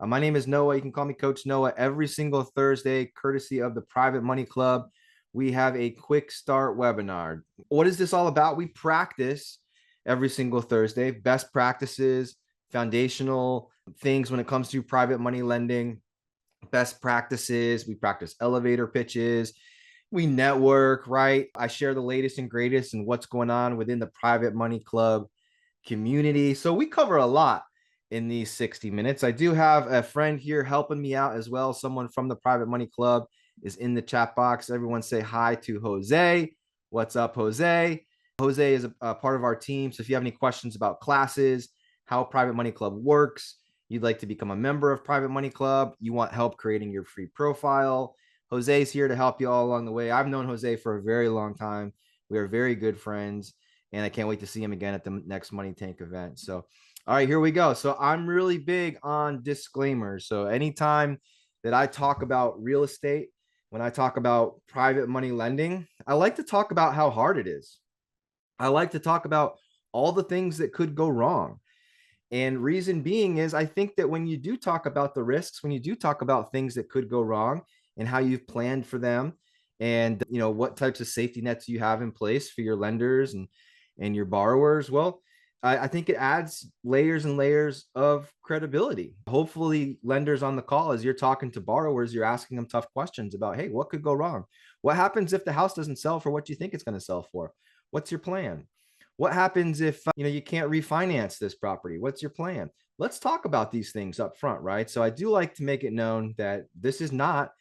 My name is Noah. You can call me Coach Noah. Every single Thursday, courtesy of the Private Money Club, we have a quick start webinar. What is this all about? We practice every single Thursday, best practices, foundational things when it comes to private money lending, best practices. We practice elevator pitches. We network, right? I share the latest and greatest and what's going on within the Private Money Club community. So we cover a lot in these 60 minutes. I do have a friend here helping me out as well. Someone from the Private Money Club is in the chat box. Everyone say hi to Jose. What's up, Jose? Jose is a part of our team. So if you have any questions about classes, how Private Money Club works, you'd like to become a member of Private Money Club, you want help creating your free profile, Jose's here to help you all along the way. I've known Jose for a very long time. We are very good friends, and I can't wait to see him again at the next Money Tank event. So, all right, here we go. So I'm really big on disclaimers. So anytime that I talk about real estate, when I talk about private money lending, I like to talk about how hard it is. I like to talk about all the things that could go wrong. And reason being is I think that when you do talk about the risks, when you do talk about things that could go wrong and how you've planned for them, and what types of safety nets you have in place for your lenders and your borrowers, well, I think it adds layers and layers of credibility. Hopefully lenders on the call, as you're talking to borrowers, you're asking them tough questions about, hey, what could go wrong? What happens if the house doesn't sell for what you think it's going to sell for? What's your plan? What happens if you can't refinance this property? What's your plan? Let's talk about these things up front, right? So I do like to make it known that this is not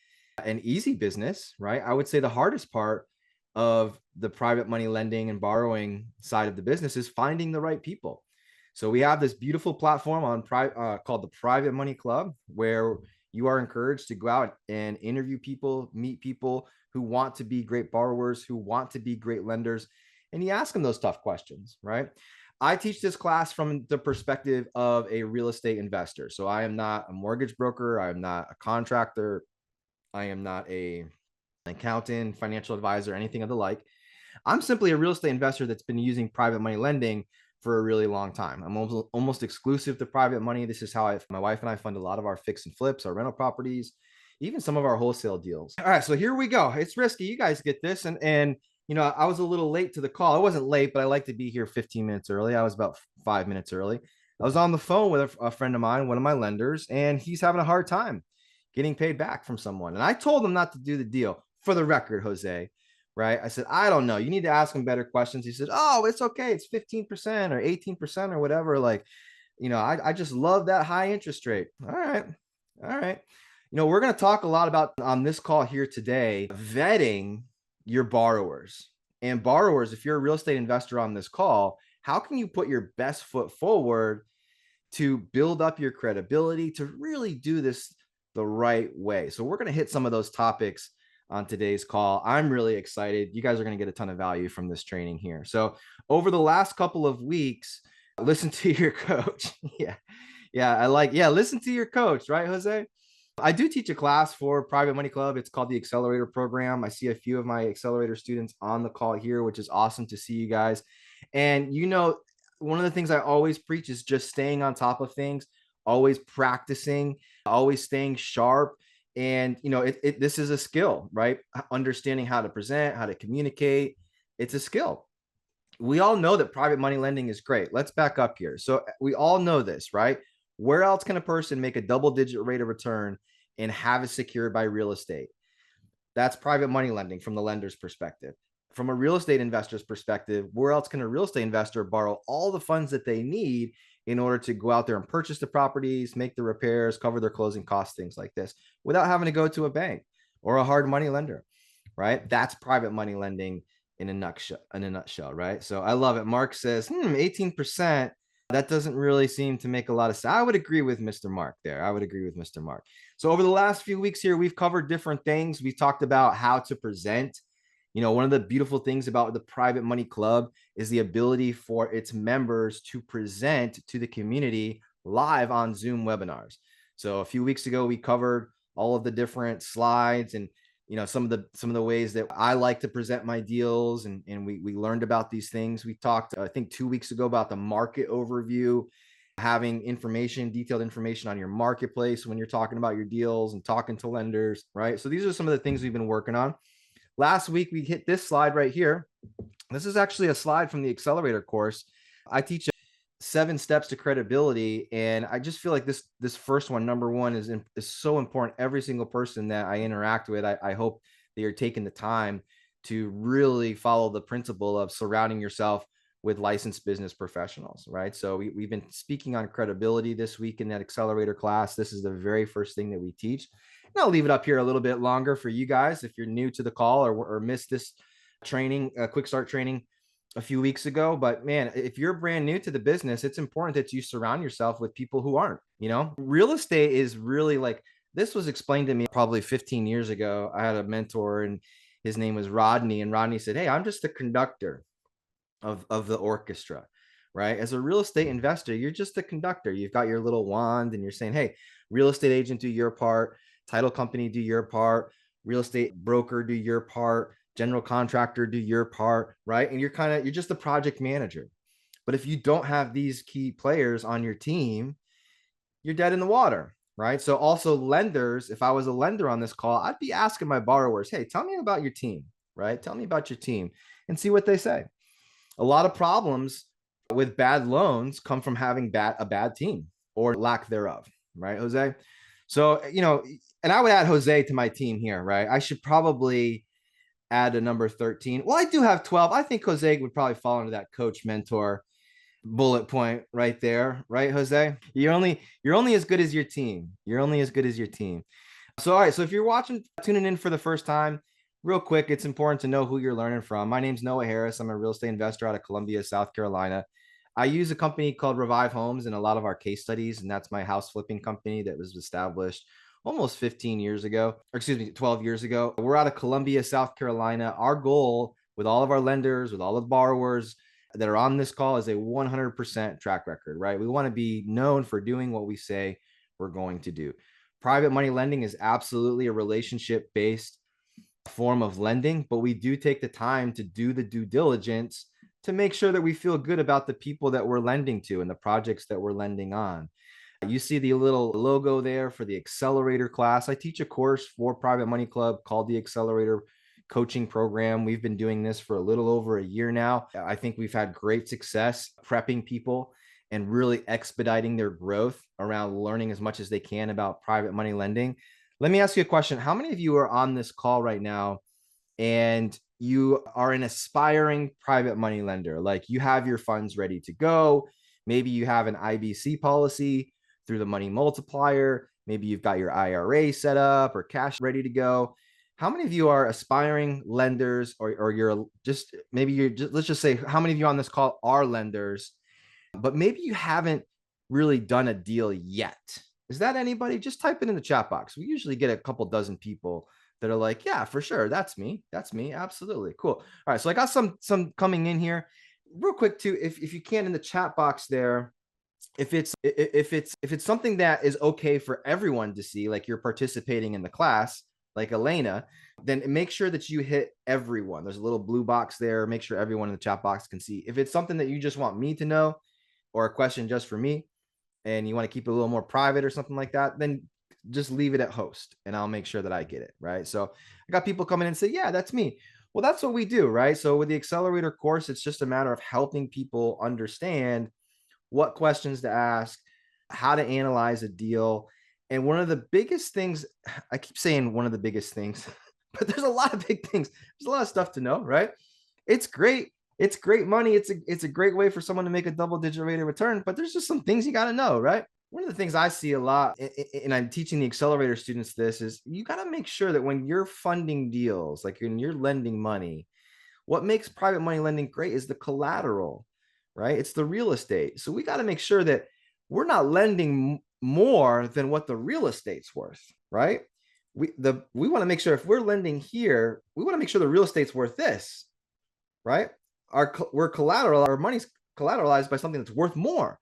an easy business, right? I would say the hardest part of the private money lending and borrowing side of the business is finding the right people. So we have this beautiful platform on called the Private Money Club, where you are encouraged to go out and interview people, meet people who want to be great borrowers, who want to be great lenders, and you ask them those tough questions, right? I teach this class from the perspective of a real estate investor. So I am not a mortgage broker. I am not a contractor. I am not an accountant, financial advisor, anything of the like. I'm simply a real estate investor that's been using private money lending for a really long time. I'm almost exclusive to private money. This is how my wife and I fund a lot of our fix and flips, our rental properties, even some of our wholesale deals. All right, so here we go. It's risky. You guys get this. And I was a little late to the call. I wasn't late, but I like to be here 15 minutes early. I was about 5 minutes early. I was on the phone with a friend of mine, one of my lenders, and he's having a hard time getting paid back from someone. And I told him not to do the deal. For the record, Jose, right? I said, I don't know. You need to ask him better questions. He said, oh, it's okay. It's 15% or 18% or whatever. Like, I just love that high interest rate. All right. All right. We're going to talk a lot about on this call here today, vetting your borrowers. And borrowers, if you're a real estate investor on this call, how can you put your best foot forward to build up your credibility, to really do this the right way? So we're going to hit some of those topics on today's call. I'm really excited. You guys are going to get a ton of value from this training here. So over the last couple of weeks, listen to your coach. Listen to your coach, right, Jose? I do teach a class for Private Money Club. It's called the Accelerator Program. I see a few of my Accelerator students on the call here, which is awesome to see you guys. And one of the things I always preach is just staying on top of things, always practicing, always staying sharp. And this is a skill, right? Understanding how to present, how to communicate. It's a skill. We all know that private money lending is great. Let's back up here. So we all know this, right? Where else can a person make a double-digit rate of return and have it secured by real estate? That's private money lending from the lender's perspective. From a real estate investor's perspective, where else can a real estate investor borrow all the funds that they need in order to go out there and purchase the properties, make the repairs, cover their closing costs, things like this, without having to go to a bank or a hard money lender, right? That's private money lending in a nutshell, right? So I love it. Mark says, 18%. That doesn't really seem to make a lot of sense. I would agree with Mr. Mark there. I would agree with Mr. Mark. So over the last few weeks here, we've covered different things. We've talked about how to present. One of the beautiful things about the Private Money Club is the ability for its members to present to the community live on Zoom webinars. So a few weeks ago, we covered all of the different slides and some of the ways that I like to present my deals, and we learned about these things. We talked, I think 2 weeks ago, about the market overview having detailed information on your marketplace when you're talking about your deals and talking to lenders, right? So these are some of the things we've been working on. Last week, we hit this slide right here. This is actually a slide from the accelerator course. I teach 7 steps to credibility. And I just feel like this first one, number one, is so important. Every single person that I interact with, I hope that you're taking the time to really follow the principle of surrounding yourself with licensed business professionals, right? So we've been speaking on credibility this week in that accelerator class. This is the very first thing that we teach. And I'll leave it up here a little bit longer for you guys if you're new to the call or missed this training, quick start training a few weeks ago. But man, if you're brand new to the business, it's important that you surround yourself with people who aren't. Real estate is really like, this was explained to me probably 15 years ago. I had a mentor and his name was Rodney, and Rodney said, "Hey, I'm just the conductor of the orchestra," right? As a real estate investor, you're just the conductor. You've got your little wand and you're saying, "Hey, real estate agent, do your part, title company, do your part, real estate broker, do your part, general contractor, do your part," right? And you're just the project manager. But if you don't have these key players on your team, you're dead in the water, right? So also lenders, if I was a lender on this call, I'd be asking my borrowers, "Hey, tell me about your team," right? Tell me about your team and see what they say. A lot of problems with bad loans come from having a bad team or lack thereof, right, Jose? So, and I would add Jose to my team here, right? I should probably add a number 13. Well, I do have 12. I think Jose would probably fall into that coach mentor bullet point right there, right, Jose? You're only as good as your team. You're only as good as your team. So, all right. So if you're tuning in for the first time, real quick, it's important to know who you're learning from. My name's Noah Harris. I'm a real estate investor out of Columbia, South Carolina. I use a company called Revive Homes in a lot of our case studies, and that's my house flipping company that was established almost 15 years ago, or excuse me, 12 years ago. We're out of Columbia, South Carolina. Our goal with all of our lenders, with all the borrowers that are on this call, is a 100% track record, right? We want to be known for doing what we say we're going to do. Private money lending is absolutely a relationship-based form of lending, but we do take the time to do the due diligence to make sure that we feel good about the people that we're lending to and the projects that we're lending on. You see the little logo there for the accelerator class. I teach a course for Private Money Club called the Accelerator Coaching Program. We've been doing this for a little over a year now. I think we've had great success prepping people and really expediting their growth around learning as much as they can about private money lending. Let me ask you a question. How many of you are on this call right now and you are an aspiring private money lender? Like, you have your funds ready to go. Maybe you have an IBC policy through the money multiplier. Maybe you've got your IRA set up or cash ready to go. How many of you are aspiring lenders, or let's just say, how many of you on this call are lenders, but maybe you haven't really done a deal yet? Is that anybody? Just type it in the chat box. We usually get a couple dozen people that are like, "Yeah, for sure. That's me. That's me. Absolutely. Cool." All right. So I got some coming in here real quick too. If you can, in the chat box there, if it's something that is okay for everyone to see, like you're participating in the class, like Elena, then make sure that you hit everyone. There's a little blue box there. Make sure everyone in the chat box can see. If it's something that you just want me to know, or a question just for me, and you want to keep it a little more private or something like that, then just leave it at host and I'll make sure that I get it, right? So I got people coming in and say, "Yeah, that's me." Well, that's what we do, right? So with the accelerator course, it's just a matter of helping people understand what questions to ask, how to analyze a deal. And one of the biggest things, I keep saying one of the biggest things, but there's a lot of big things. There's a lot of stuff to know, right? It's great. It's great money. It's a great way for someone to make a double-digit rate of return, but there's just some things you got to know, right? One of the things I see a lot, and I'm teaching the accelerator students this, is you got to make sure that when you're funding deals, like when you're lending money, what makes private money lending great is the collateral, right? It's the real estate. So we got to make sure that we're not lending more than what the real estate's worth, right? We want to make sure, if we're lending here, we want to make sure the real estate's worth this, right? Our money's collateralized by something that's worth more.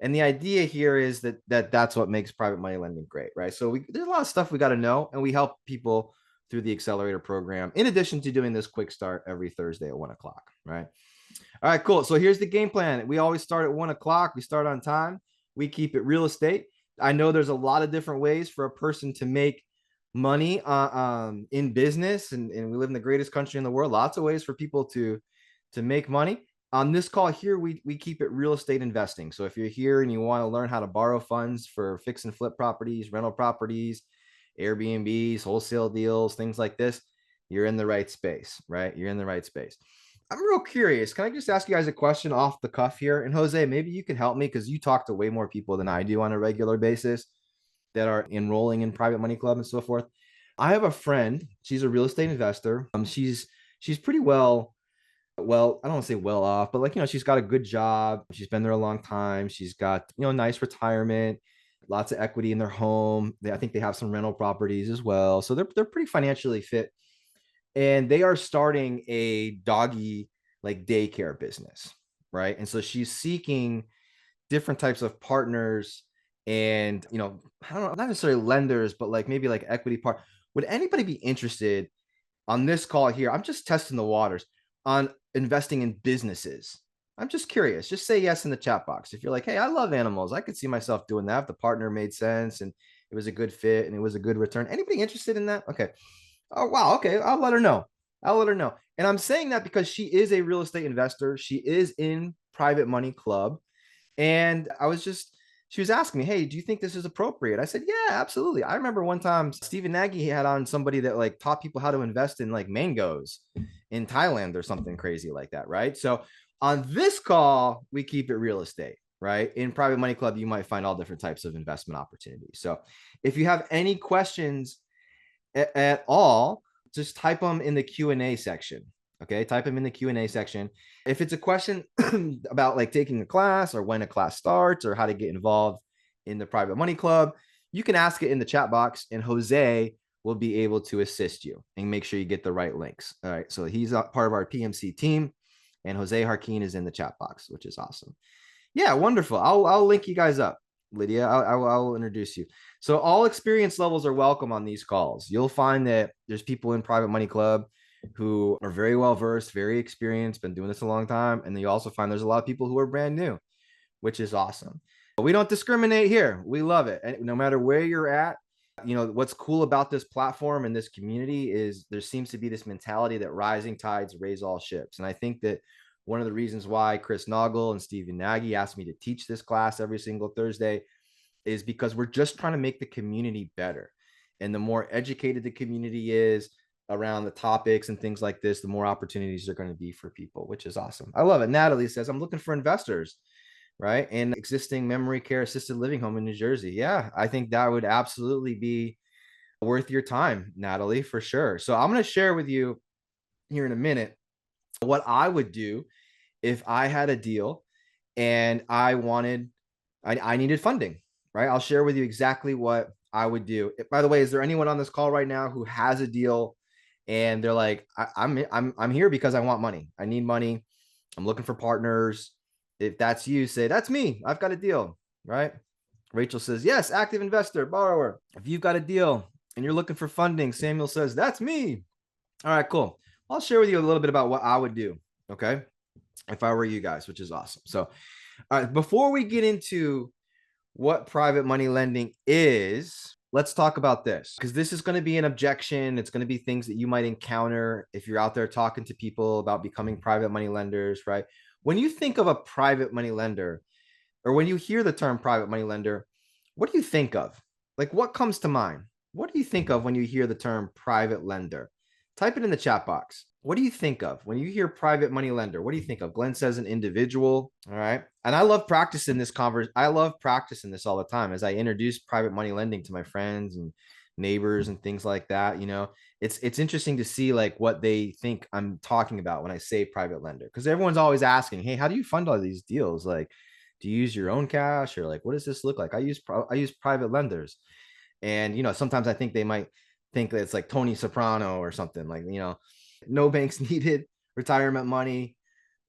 And the idea here is that's what makes private money lending great, right? So there's a lot of stuff we got to know, and we help people through the accelerator program, in addition to doing this quick start every Thursday at 1 o'clock, right? All right, cool. So here's the game plan. We always start at 1 o'clock. We start on time. we keep it real estate. I know there's a lot of different ways for a person to make money in business, and we live in the greatest country in the world. Lots of ways for people to make money. On this call here, we keep it real estate investing. So if you're here and you want to learn how to borrow funds for fix and flip properties, rental properties, Airbnbs, wholesale deals, things like this, you're in the right space, right? You're in the right space. I'm real curious. Can I just ask you guys a question off the cuff here? And Jose, maybe you can help me because you talk to way more people than I do on a regular basis that are enrolling in private money club and so forth. I have a friend. She's a real estate investor. She's pretty well, I don't want to say well off, but like, she's got a good job. She's been there a long time. She's got, nice retirement, lots of equity in their home. I think they have some rental properties as well. So they're pretty financially fit. And they are starting a doggy like daycare business, right? And so she's seeking different types of partners and, I don't know, not necessarily lenders, but like maybe like equity part. Would anybody be interested on this call here? I'm just testing the waters on investing in businesses. I'm just curious. Just say yes in the chat box. If you're like, hey, I love animals, I could see myself doing that. If the partner made sense and it was a good fit and it was a good return. Anybody interested in that? Okay. Oh, wow. Okay. I'll let her know. I'll let her know. And I'm saying that because she is a real estate investor. She is in Private Money Club. And she was asking me, hey, do you think this is appropriate? I said, yeah, absolutely. I remember one time Stephen Nagy had on somebody that like taught people how to invest in like mangoes in Thailand or something crazy like that, right? So on this call, we keep it real estate, right? In Private Money Club, you might find all different types of investment opportunities. So if you have any questions at all, just type them in the Q&A section. Okay, type them in the Q&A section. If it's a question about like taking a class or when a class starts or how to get involved in the Private Money Club, you can ask it in the chat box and Jose will be able to assist you and make sure you get the right links. All right, so he's part of our PMC team and Jose Harkin is in the chat box, which is awesome. Yeah, wonderful. I'll link you guys up. Lydia, I'll introduce you. So all experience levels are welcome on these calls. You'll find that there's people in Private Money Club who are very well versed, very experienced, been doing this a long time. And then you also find there's a lot of people who are brand new, which is awesome. But we don't discriminate here. We love it. And no matter where you're at, what's cool about this platform and this community is there seems to be this mentality that rising tides raise all ships. And I think that one of the reasons why Chris Naugle and Stephen Nagy asked me to teach this class every single Thursday is because we're just trying to make the community better. And the more educated the community is around the topics and things like this, the more opportunities there are going to be for people, which is awesome. I love it. Natalie says, I'm looking for investors, right? And existing memory care assisted living home in New Jersey. Yeah, I think that would absolutely be worth your time, Natalie, for sure. So I'm going to share with you here in a minute what I would do if I had a deal and I needed funding, right? I'll share with you exactly what I would do. By the way, is there anyone on this call right now who has a deal and they're like, I'm here because I want money. I need money. I'm looking for partners. If that's you, say, that's me. I've got a deal, right? Rachel says, yes, active investor, borrower. If you've got a deal and you're looking for funding, Samuel says, that's me. All right, cool. I'll share with you a little bit about what I would do, okay, if I were you guys, which is awesome. So, all right, before we get into what private money lending is, let's talk about this because this is going to be an objection. It's going to be things that you might encounter if you're out there talking to people about becoming private money lenders, right? When you think of a private money lender or when you hear the term private money lender, what do you think of? Like what comes to mind? What do you think of when you hear the term private lender? Type it in the chat box. What do you think of when you hear private money lender? What do you think of? Glenn says an individual. All right. And I love practicing this I love practicing this all the time as I introduce private money lending to my friends and neighbors and things like that. It's interesting to see like what they think I'm talking about when I say private lender, because everyone's always asking, hey, how do you fund all these deals? Like, do you use your own cash or like, what does this look like? I use private lenders. And, sometimes I think they might think that it's like Tony Soprano or something like, no banks needed, retirement money,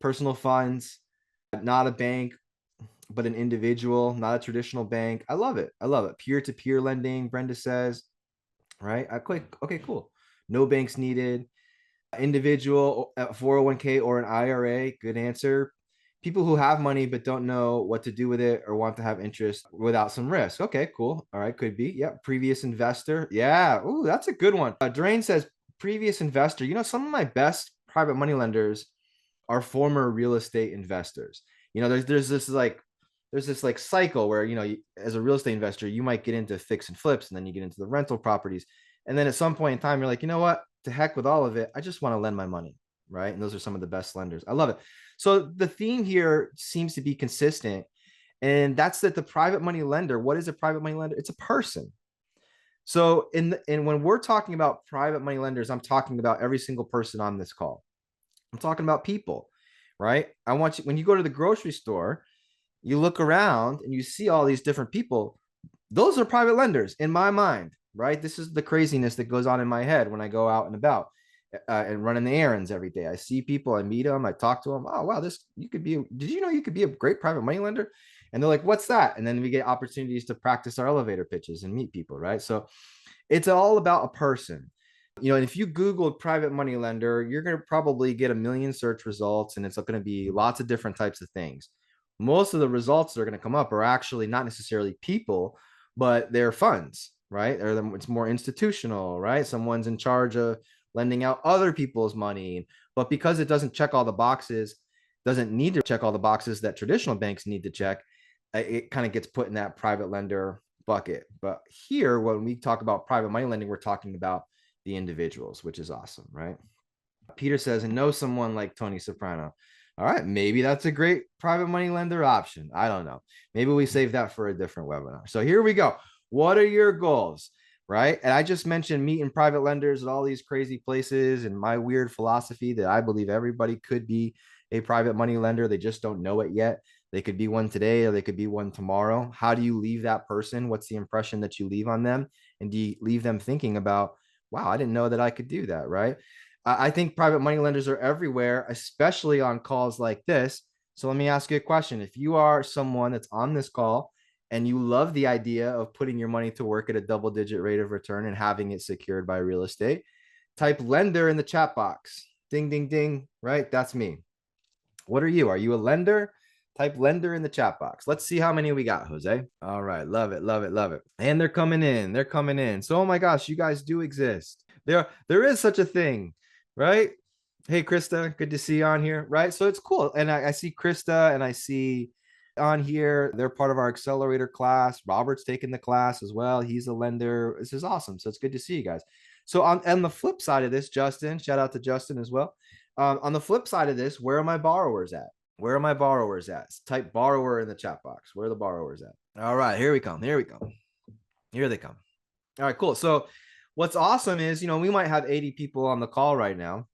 personal funds, not a bank, but an individual, not a traditional bank. I love it. I love it. Peer-to-peer lending, Brenda says, right? I click, okay, cool. No banks needed, individual, 401k or an IRA. Good answer. People who have money but don't know what to do with it or want to have interest without some risk. Okay, cool. All right, could be. Yep. Previous investor. Yeah. Ooh, that's a good one. Drain says previous investor. You know, some of my best private money lenders are former real estate investors. You know, there's this like cycle where, you know, as a real estate investor, you might get into fix and flips, and then you get into the rental properties. And then at some point in time, you're like, you know what? To heck with all of it. I just want to lend my money. Right. And those are some of the best lenders. I love it. So the theme here seems to be consistent. And that's that the private money lender, what is a private money lender? It's a person. So when we're talking about private money lenders, I'm talking about every single person on this call. I'm talking about people, right? I want you, when you go to the grocery store, you look around and you see all these different people. Those are private lenders in my mind, right? This is the craziness that goes on in my head when I go out and about and running the errands every day. I see people, I meet them, I talk to them. Oh, wow, you could be, did you know you could be a great private money lender? And they're like, what's that? And then we get opportunities to practice our elevator pitches and meet people, right? So it's all about a person. You know, and if you Googled private money lender, you're going to probably get a million search results, and it's going to be lots of different types of things. Most of the results that are going to come up are actually not necessarily people, but they're funds, right? Or it's more institutional, right? Someone's in charge of lending out other people's money. But because it doesn't check all the boxes, doesn't need to check all the boxes that traditional banks need to check, it kind of gets put in that private lender bucket. But here, when we talk about private money lending, we're talking about the individuals, which is awesome, right? Peter says, and know someone like Tony Soprano. All right, maybe that's a great private money lender option. I don't know. Maybe we save that for a different webinar. So here we go. What are your goals? Right. And I just mentioned meeting private lenders at all these crazy places, and my weird philosophy that I believe everybody could be a private money lender. They just don't know it yet. They could be one today or they could be one tomorrow. How do you leave that person? What's the impression that you leave on them? And do you leave them thinking about, wow, I didn't know that I could do that, right? I think private money lenders are everywhere, especially on calls like this. So let me ask you a question. If you are someone that's on this call and you love the idea of putting your money to work at a double-digit rate of return and having it secured by real estate, type lender in the chat box. Ding, ding, ding, right? That's me. What are you? Are you a lender? Type lender in the chat box. Let's see how many we got, Jose. All right. Love it. Love it. Love it. And they're coming in. They're coming in. So, oh my gosh, you guys do exist. There is such a thing, right? Hey, Krista, good to see you on here, right? So it's cool. And I see Krista and I see on here, they're part of our accelerator class. Robert's taking the class as well. He's a lender. This is awesome. So it's good to see you guys. So on the flip side of this, Justin, shout out to Justin as well. On the flip side of this, where are my borrowers at? Where are my borrowers at? Type borrower in the chat box. Where are the borrowers at? All right, here we come. Here we go. Here they come. All right, cool. So what's awesome is, you know, we might have 80 people on the call right now.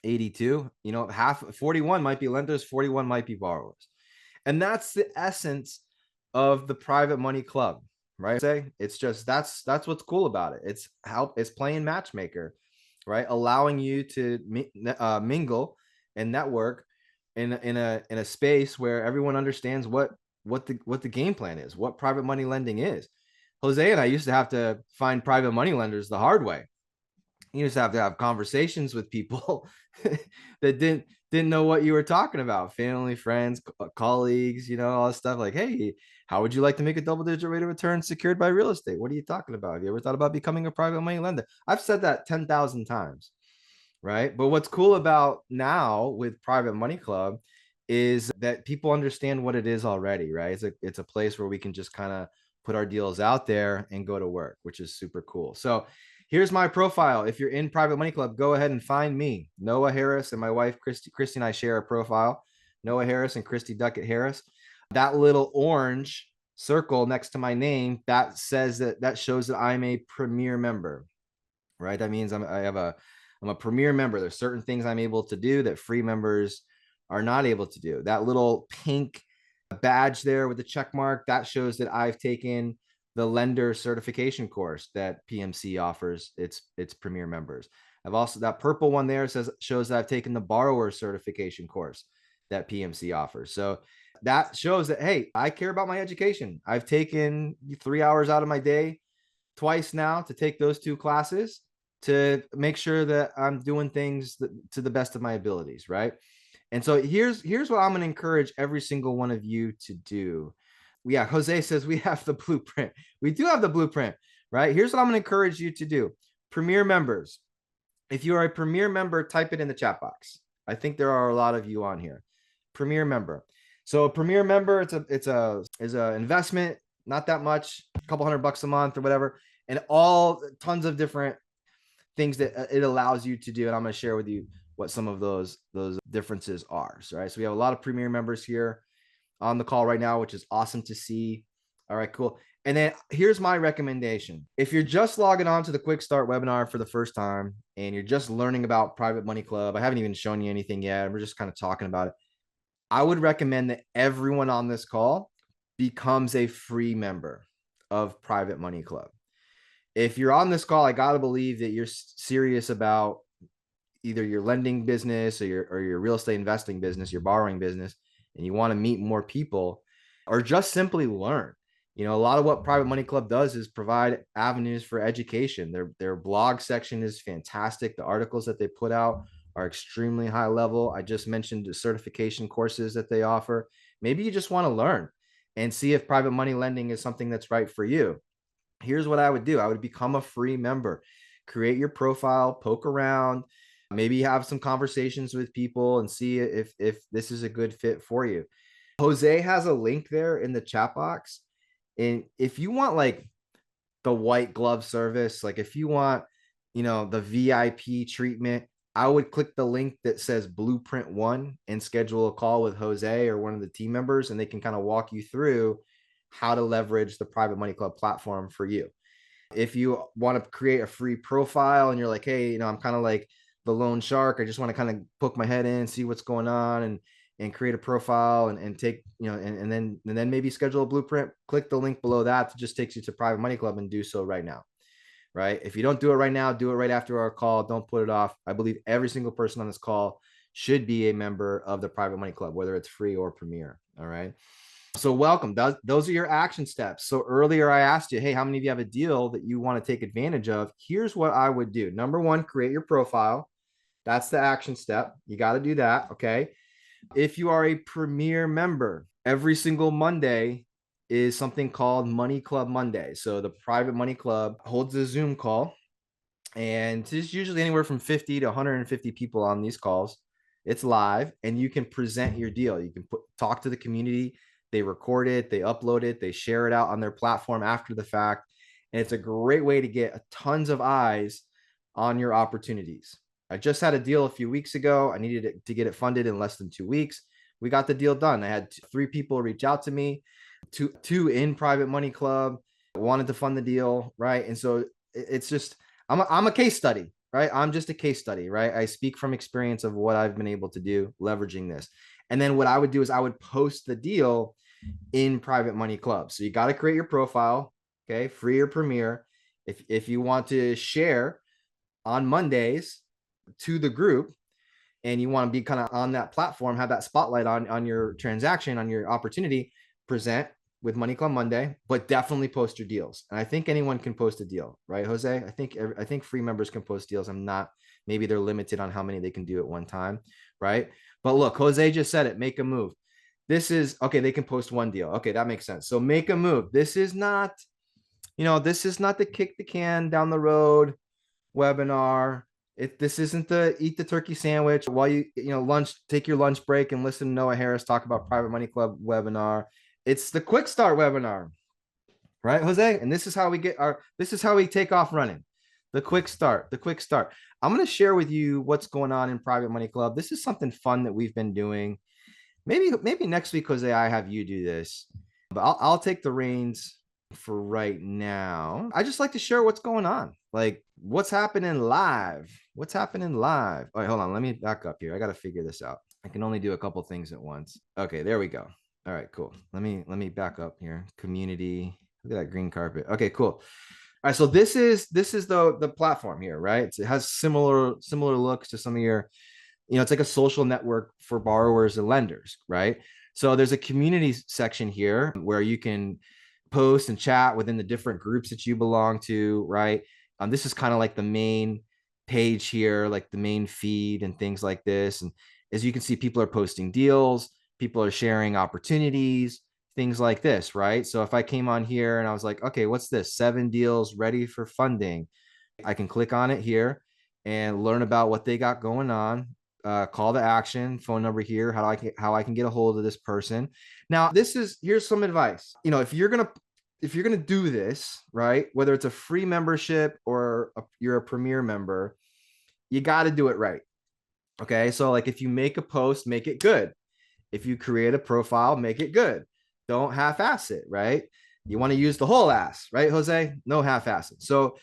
82, you know, half 41 might be lenders, 41 might be borrowers. And that's the essence of the private money club, right? Say it's just that's what's cool about it. It's playing matchmaker, right? Allowing you to mingle and network in a space where everyone understands what the game plan is, what private money lending is. Jose and I used to have to find private money lenders the hard way. You just have to have conversations with people that didn't know what you were talking about, family, friends, colleagues, you know, all this stuff. Like, hey, how would you like to make a double-digit rate of return secured by real estate? What are you talking about? Have you ever thought about becoming a private money lender? I've said that 10,000 times, right? But what's cool about now with Private Money Club is that people understand what it is already, right? It's a place where we can just kind of put our deals out there and go to work, which is super cool. So here's my profile. If you're in Private Money Club, go ahead and find me. Noah Harris and my wife, Christy and I share a profile. Noah Harris and Christy Duckett Harris. That little orange circle next to my name, that says that shows that I'm a premier member, right? That means I'm a premier member. There's certain things I'm able to do that free members are not able to do. That little pink badge there with the check mark, that shows that I've taken the lender certification course that PMC offers its premier members. I've also, that purple one there shows that I've taken the borrower certification course that PMC offers. So that shows that, hey, I care about my education. I've taken 3 hours out of my day twice now to take those 2 classes to make sure that I'm doing things to the best of my abilities, right? And so here's what I'm going to encourage every single one of you to do. Yeah, Jose says we have the blueprint. We do have the blueprint, right? Here's what I'm going to encourage you to do. Premier members. If you are a premier member, type it in the chat box. I think there are a lot of you on here. Premier member. So a premier member, it's a investment, not that much, a couple $100 a month or whatever, and all tons of different things that it allows you to do. And I'm going to share with you what some of those differences are. So, right. So we have a lot of premier members here on the call right now, which is awesome to see. All right, cool. And then here's my recommendation. If you're just logging on to the Quickstart webinar for the first time and you're just learning about Private Money Club, I haven't even shown you anything yet. We're just kind of talking about it. I would recommend that everyone on this call becomes a free member of Private Money Club. If you're on this call, I got to believe that you're serious about either your lending business or your real estate investing business, your borrowing business, and you want to meet more people or just simply learn. You know, a lot of what Private Money Club does is provide avenues for education. Their blog section is fantastic. The articles that they put out are extremely high level. I just mentioned the certification courses that they offer. Maybe you just want to learn and see if private money lending is something that's right for you. Here's what I would do. I would become a free member, create your profile, poke around, maybe have some conversations with people and see if this is a good fit for you. Jose has a link there in the chat box. And if you want like the white glove service, like if you want, you know, the VIP treatment, I would click the link that says Blueprint 1 and schedule a call with Jose or one of the team members, and they can kind of walk you through how to leverage the Private Money Club platform for you. If you want to create a free profile and you're like, hey, you know, I'm kind of like the lone shark, I just want to kind of poke my head in, see what's going on, and create a profile and take, you know, and then maybe schedule a blueprint, click the link below that just takes you to Private Money Club and do so right now. Right? If you don't do it right now, do it right after our call. Don't put it off. I believe every single person on this call should be a member of the Private Money Club, whether it's free or premier. All right. So welcome. Those are your action steps. So earlier I asked you, hey, how many of you have a deal that you want to take advantage of? Here's what I would do. Number one, create your profile. That's the action step. You got to do that. Okay. If you are a premier member, every single Monday is something called Money Club Monday. So the Private Money Club holds a Zoom call, and there's usually anywhere from 50 to 150 people on these calls. It's live, and you can present your deal. You can talk to the community. They record it, they upload it, they share it out on their platform after the fact. And it's a great way to get tons of eyes on your opportunities. I just had a deal a few weeks ago. I needed to get it funded in less than 2 weeks. We got the deal done. I had 3 people reach out to me, two in Private Money Club, wanted to fund the deal, right? And so it's just, I'm a case study, right? I'm just a case study, right? I speak from experience of what I've been able to do leveraging this. And then what I would do is I would post the deal in Private Money Club. So you got to create your profile, okay, free or premier. If you want to share on Mondays to the group and you want to be kind of on that platform, have that spotlight on your transaction, on your opportunity, present with Money Club Monday, but definitely post your deals. And I think anyone can post a deal, right, Jose? I think free members can post deals. Maybe they're limited on how many they can do at one time, right? But look, Jose just said it, make a move. This is, okay, they can post one deal. Okay, that makes sense. So make a move. This is not, this is not the kick the can down the road webinar. This isn't the eat the turkey sandwich while take your lunch break and listen to Noah Harris talk about Private Money Club webinar. It's the Quickstart webinar, right, Jose? And this is how we take off running. The Quickstart. I'm going to share with you what's going on in Private Money Club. This is something fun that we've been doing. Maybe next week, Jose, I have you do this, but I'll take the reins for right now. I just like to share what's going on, like what's happening live. All right, hold on. Let me back up here. I got to figure this out. I can only do a couple things at once. Okay, there we go. All right, cool. Let me back up here. Community. Look at that green carpet. Okay, cool. All right, so this is the platform here, right? It has similar looks to some of your, it's like a social network for borrowers and lenders, right? So there's a community section here where you can post and chat within the different groups that you belong to, right? This is kind of like the main page here, like the main feed and things like this. As you can see, people are posting deals, people are sharing opportunities, things like this, right? So if I came on here and I was like, okay, what's this? 7 deals ready for funding. I can click on it here and learn about what they got going on. Call to action, phone number here, how I can get a hold of this person. Now, here's some advice. If you're gonna do this, right, whether it's a free membership or you're a premier member, you got to do it right. Okay, so like if you make a post, make it good. If you create a profile, make it good. Don't half-ass it, right? You want to use the whole ass, right, Jose? No half-ass it. So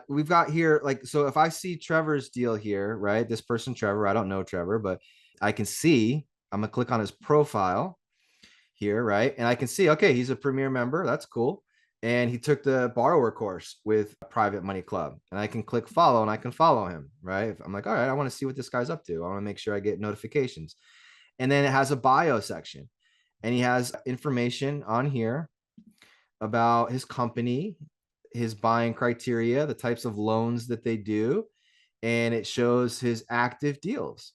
we've got here, like, so if I see Trevor's deal here, right? This person, Trevor, I don't know Trevor, but I can see, I'm gonna click on his profile here, right? And I can see, okay, he's a premier member. That's cool. And he took the borrower course with Private Money Club. And I can click follow and I can follow him, right? I'm like, all right, I want to see what this guy's up to. I want to make sure I get notifications. And then it has a bio section. And he has information on here about his company, his buying criteria, the types of loans that they do. And it shows his active deals,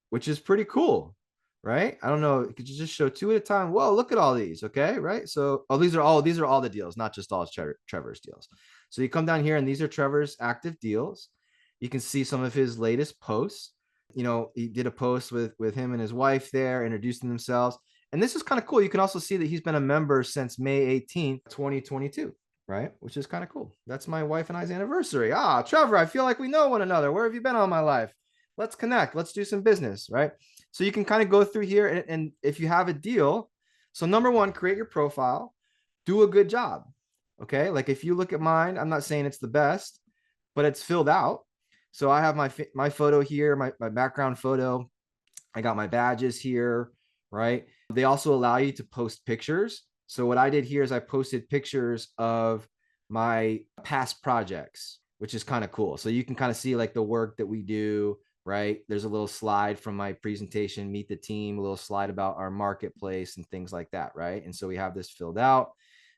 which is pretty cool, right? I don't know. Could you just show 2 at a time? Whoa, look at all these. Okay, right? So, these are all the deals, not just all Trevor's deals. So you come down here and these are Trevor's active deals. You can see some of his latest posts. He did a post with him and his wife there, introducing themselves. And this is kind of cool. You can also see that he's been a member since May 18th, 2022, right? Which is kind of cool. That's my wife and I's anniversary. Trevor, I feel like we know one another. Where have you been all my life? Let's connect. Let's do some business, right? So you can kind of go through here and if you have a deal, so number one, create your profile, do a good job. Okay. Like if you look at mine, I'm not saying it's the best, but it's filled out. So I have my photo here, my background photo. I got my badges here, right? They also allow you to post pictures. So what I did here is I posted pictures of my past projects, which is kind of cool. So you can kind of see like the work that we do, right? There's a little slide from my presentation, meet the team, a little slide about our marketplace and things like that, right? And so we have this filled out.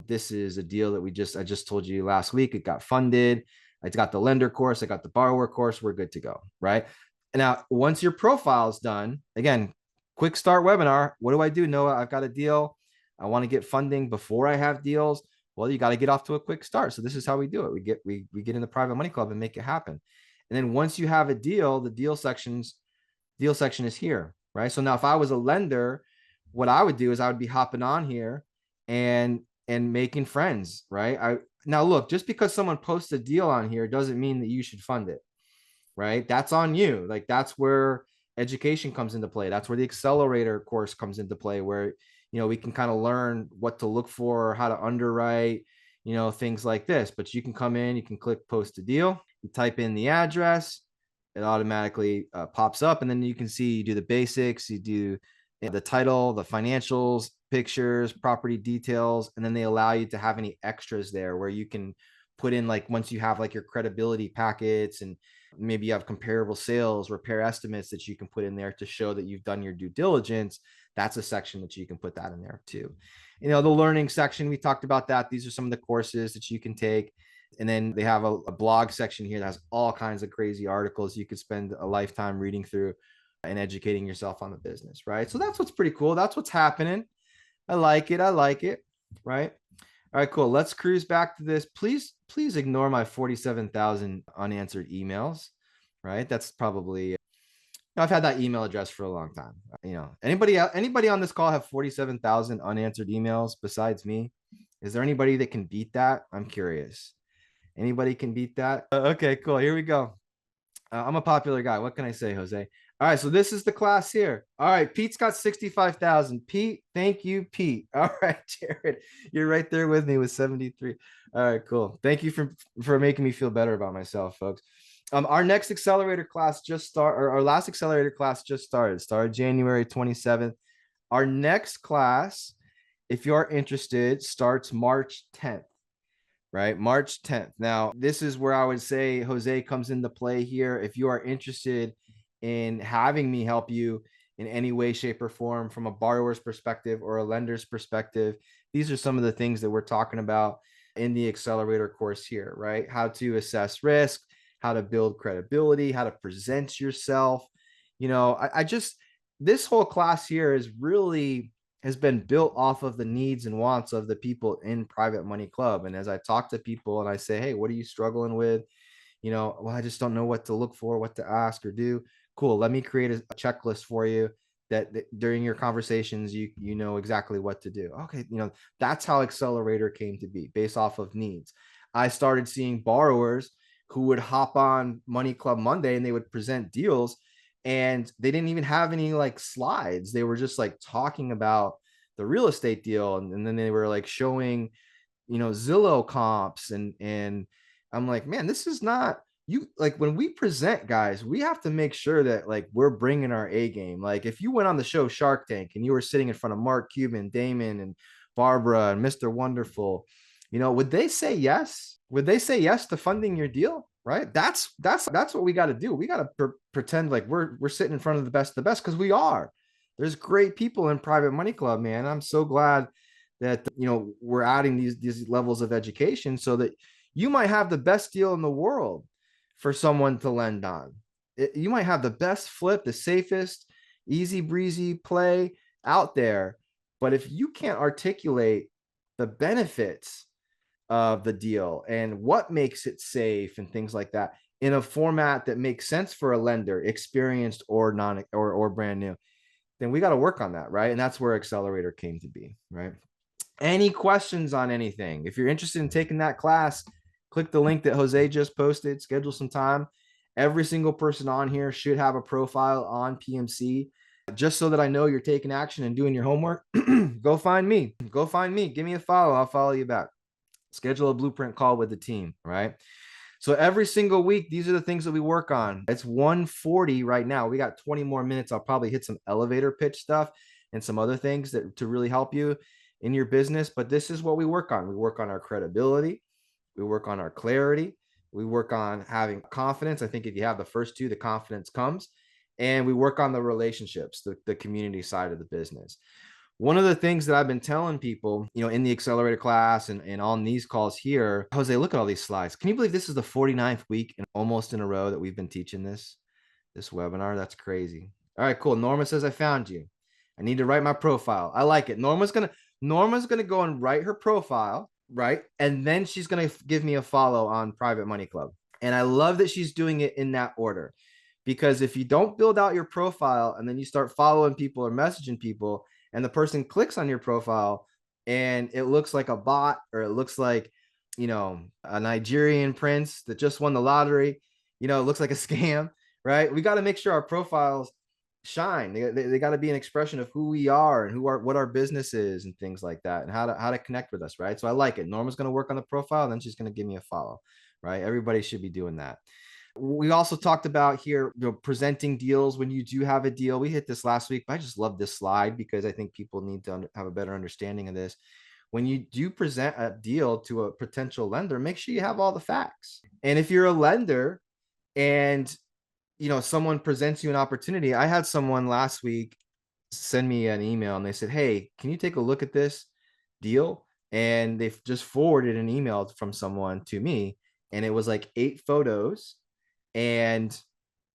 This is a deal that I just told you last week. It got funded. I got the lender course. I got the borrower course. We're good to go, right? And now, once your profile is done, again, quick start webinar. What do I do, Noah? I've got a deal. I want to get funding before I have deals. Well, you got to get off to a quick start. So this is how we do it. We get in the Private Money Club and make it happen. And then once you have a deal, the deal section is here, right? So now if I was a lender, what I would do is I would be hopping on here and making friends, right? Now look, just because someone posts a deal on here doesn't mean that you should fund it, right? That's on you. Like that's where education comes into play. That's where the accelerator course comes into play, where we can kind of learn what to look for, how to underwrite, things like this. But you can come in, you can click post a deal, you type in the address, it automatically pops up, and then you can see you do the basics, you do the title, the financials, pictures, property details, and then they allow you to have any extras there where you can put in, like, once you have like your credibility packets and maybe you have comparable sales, repair estimates that you can put in there to show that you've done your due diligence. That's a section that you can put that in there too. The learning section, we talked about that. These are some of the courses that you can take. And then they have a blog section here that has all kinds of crazy articles you could spend a lifetime reading through and educating yourself on the business, right? So that's what's pretty cool. That's what's happening. I like it, right? All right, cool. Let's cruise back to this. Please ignore my 47,000 unanswered emails, right? That's probably, I've had that email address for a long time. Anybody on this call have 47,000 unanswered emails besides me? Is there anybody that can beat that? I'm curious. Anybody can beat that? Okay, cool. Here we go. I'm a popular guy. What can I say, Jose? All right, so this is the class here. All right, Pete's got 65,000. Pete, thank you, Pete. All right, Jared, you're right there with me with 73. All right, cool. Thank you for making me feel better about myself, folks. Our next accelerator class our last accelerator class just started January 27th. Our next class, if you're interested, starts March 10th. Right? March 10th. Now, this is where I would say Jose comes into play here. If you are interested in having me help you in any way, shape, or form from a borrower's perspective or a lender's perspective, these are some of the things that we're talking about in the accelerator course here, right? How to assess risk, how to build credibility, how to present yourself. this whole class here has been built off of the needs and wants of the people in Private Money Club. And as I talk to people and I say, hey, what are you struggling with? Well, I just don't know what to look for, what to ask or do. Cool. Let me create a checklist for you that during your conversations, you know exactly what to do. Okay. That's how Accelerator came to be, based off of needs. I started seeing borrowers who would hop on Money Club Monday and they would present deals, and they didn't even have any like slides. They were just like talking about the real estate deal. And then they were like showing, Zillow comps. And I'm like, man, this is not you. Like, when we present, guys, we have to make sure that like we're bringing our A game. Like, if you went on the show Shark Tank and you were sitting in front of Mark Cuban, Damon, and Barbara and Mr. Wonderful, would they say yes? Would they say yes to funding your deal? Right? That's what we got to do. We got to pretend like we're sitting in front of the best, because we are. There's great people in Private Money Club, man. I'm so glad that we're adding these levels of education so that you might have the best deal in the world for someone to lend on. You might have the best flip, the safest, easy breezy play out there. But if you can't articulate the benefits of the deal and what makes it safe and things like that in a format that makes sense for a lender, experienced or non or brand new, then we got to work on that, right? And that's where Accelerator came to be, right? Any questions on anything? If you're interested in taking that class, click the link that Jose just posted, schedule some time. Every single person on here should have a profile on PMC. Just so that I know you're taking action and doing your homework, go find me. Go find me. Give me a follow. I'll follow you back. Schedule a blueprint call with the team, right? So every single week, these are the things that we work on. It's 1:40 right now. We got 20 more minutes. I'll probably hit some elevator pitch stuff and some other things that to really help you in your business. But this is what we work on. We work on our credibility. We work on our clarity. We work on having confidence. I think if you have the first two, the confidence comes. And we work on the relationships, the community side of the business. One of the things that I've been telling people, in the accelerator class and on these calls here, Jose, look at all these slides. Can you believe this is the 49th week and almost in a row that we've been teaching this webinar? That's crazy. All right, cool. Norma says, I found you. I need to write my profile. I like it. Norma's going to go and write her profile, right? And then she's going to give me a follow on Private Money Club. And I love that she's doing it in that order, because if you don't build out your profile and then you start following people or messaging people, and the person clicks on your profile and it looks like a bot, or it looks like, a Nigerian prince that just won the lottery, it looks like a scam, right? We got to make sure our profiles shine. They got to be an expression of who we are and what our business is and things like that, and how to connect with us, right? So I like it. Norma's going to work on the profile, and then she's going to give me a follow, right? Everybody should be doing that. We also talked about here, presenting deals when you do have a deal. We hit this last week, but I just love this slide because I think people need to have a better understanding of this. When you do present a deal to a potential lender, make sure you have all the facts. And if you're a lender and someone presents you an opportunity, I had someone last week send me an email and they said, hey, can you take a look at this deal? And they've just forwarded an email from someone to me, and it was like 8 photos and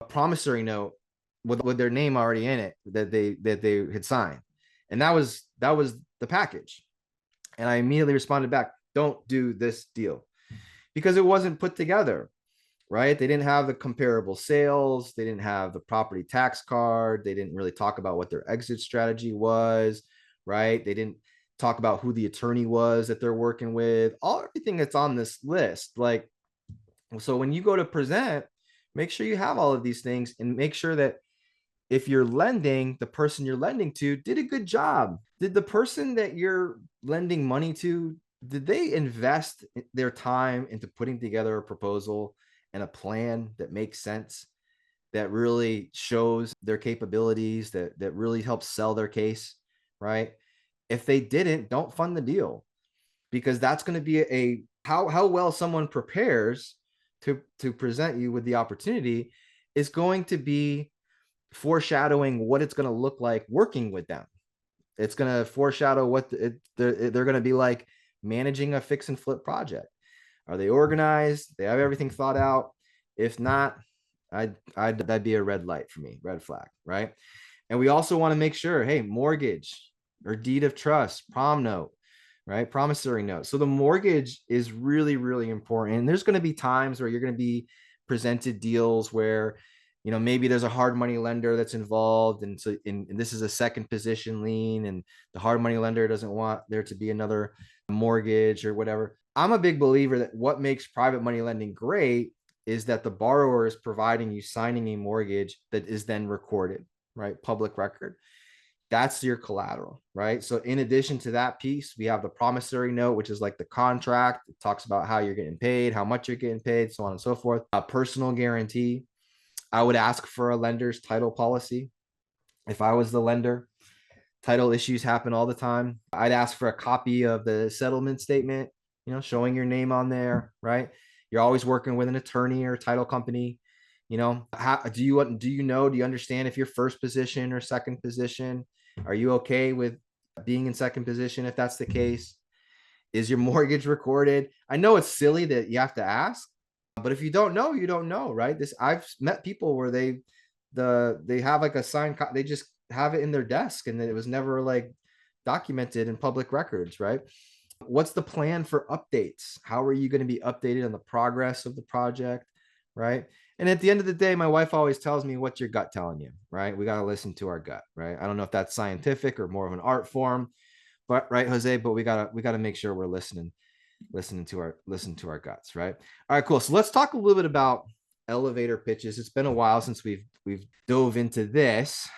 a promissory note with their name already in it that they had signed. And that was the package. And I immediately responded back, don't do this deal, because it wasn't put together, right? They didn't have the comparable sales. They didn't have the property tax card. They didn't really talk about what their exit strategy was, right? They didn't talk about who the attorney was that they're working with, everything that's on this list. Like, so when you go to present, make sure you have all of these things, and make sure that if you're lending, the person you're lending to did a good job. Did the person that you're lending money to, did they invest their time into putting together a proposal and a plan that makes sense, that really shows their capabilities, that really helps sell their case, right? If they didn't, don't fund the deal, because that's going to be how well someone prepares to present you with the opportunity is going to be foreshadowing what it's going to look like working with them. It's going to foreshadow what they're going to be like managing a fix and flip project. Are they organized? They have everything thought out? If not, that'd be a red light for me, red flag, right? And we also want to make sure, hey, mortgage or deed of trust, prom note, right? Promissory note. So the mortgage is really, really important. And there's going to be times where you're going to be presented deals where, maybe there's a hard money lender that's involved. And so and this is a second position lien, and the hard money lender doesn't want there to be another mortgage or whatever. I'm a big believer that what makes private money lending great is that the borrower is providing you signing a mortgage that is then recorded, right? Public record. That's your collateral, right? So in addition to that piece, we have the promissory note, which is like the contract. It talks about how you're getting paid, how much you're getting paid, so on and so forth. A personal guarantee. I would ask for a lender's title policy. If I was the lender, title issues happen all the time. I'd ask for a copy of the settlement statement, showing your name on there, right? You're always working with an attorney or title company. How do you understand if you're first position or second position? Are you okay with being in second position if that's the case? Is your mortgage recorded? I know it's silly that you have to ask, but if you don't know, you don't know, right? I've met people where they have like a signed, they just have it in their desk, and it was never like documented in public records, right? What's the plan for updates? How are you going to be updated on the progress of the project, right? And at the end of the day, my wife always tells me, what's your gut telling you, right? We got to listen to our gut, right? I don't know if that's scientific or more of an art form, but right, Jose, but we gotta make sure we're listening to our guts, right? All right, cool. So let's talk a little bit about elevator pitches. It's been a while since we've dove into this.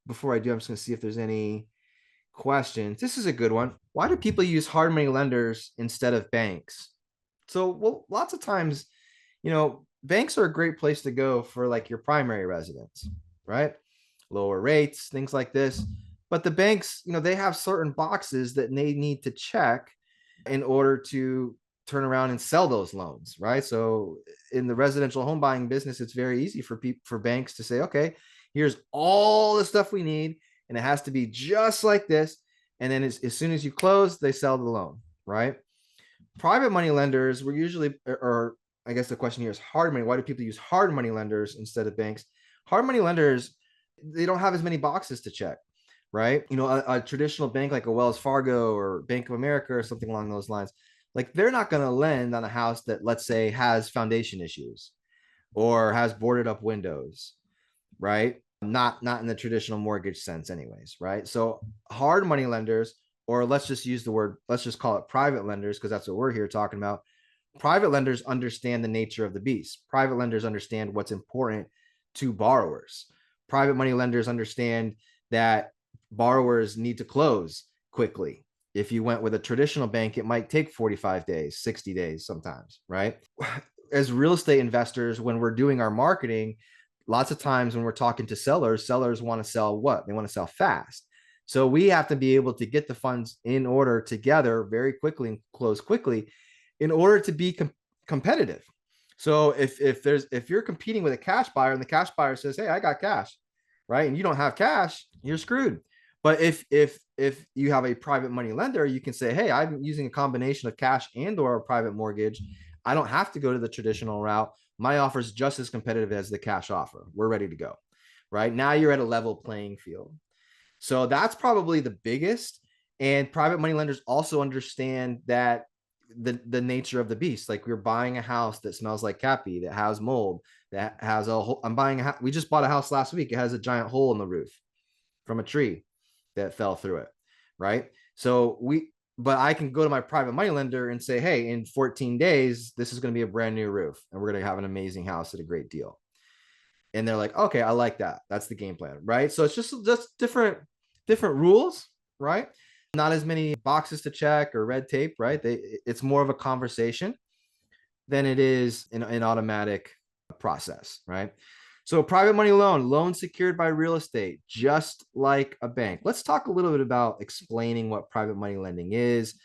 Before I do, I'm just gonna see if there's any questions. This is a good one. Why do people use hard money lenders instead of banks? So, well, lots of times, banks are a great place to go for like your primary residence, right? Lower rates, things like this. But the banks, they have certain boxes that they need to check in order to turn around and sell those loans, right? So in the residential home buying business, it's very easy for banks to say, okay, here's all the stuff we need, and it has to be just like this. And then as soon as you close, they sell the loan, right? Private money lenders were usually, or I guess the question here is hard money. Why do people use hard money lenders instead of banks? Hard money lenders, they don't have as many boxes to check, right? A traditional bank like a Wells Fargo or Bank of America or something along those lines, like they're not going to lend on a house that, let's say, has foundation issues or has boarded up windows, right? Not in the traditional mortgage sense anyways, right? So hard money lenders, or let's just call it private lenders, because that's what we're here talking about. Private lenders understand the nature of the beast. Private lenders understand what's important to borrowers. Private money lenders understand that borrowers need to close quickly. If you went with a traditional bank, it might take 45 days, 60 days sometimes, right? As real estate investors, when we're doing our marketing, lots of times when we're talking to sellers want to sell what? They want to sell fast. So we have to be able to get the funds in order together very quickly and close quickly in order to be competitive. So if you're competing with a cash buyer and the cash buyer says, hey, I got cash, right? And you don't have cash, you're screwed. But if you have a private money lender, you can say, hey, I'm using a combination of cash and or a private mortgage. I don't have to go to the traditional route. My offer is just as competitive as the cash offer. We're ready to go, right? Now you're at a level playing field. So that's probably the biggest. And private money lenders also understand that the nature of the beast. Like, we're buying a house that smells like cappy, that has mold, that has a hole. We just bought a house last week. It has a giant hole in the roof from a tree that fell through it, right? But I can go to my private money lender and say, hey, in 14 days, this is going to be a brand new roof, and we're going to have an amazing house at a great deal. And they're like, okay, I like that. That's the game plan, right? So it's just different rules, right? Not as many boxes to check or red tape, right? It's more of a conversation than it is an automatic process, right? So private money loan secured by real estate, just like a bank. Let's talk a little bit about explaining what private money lending is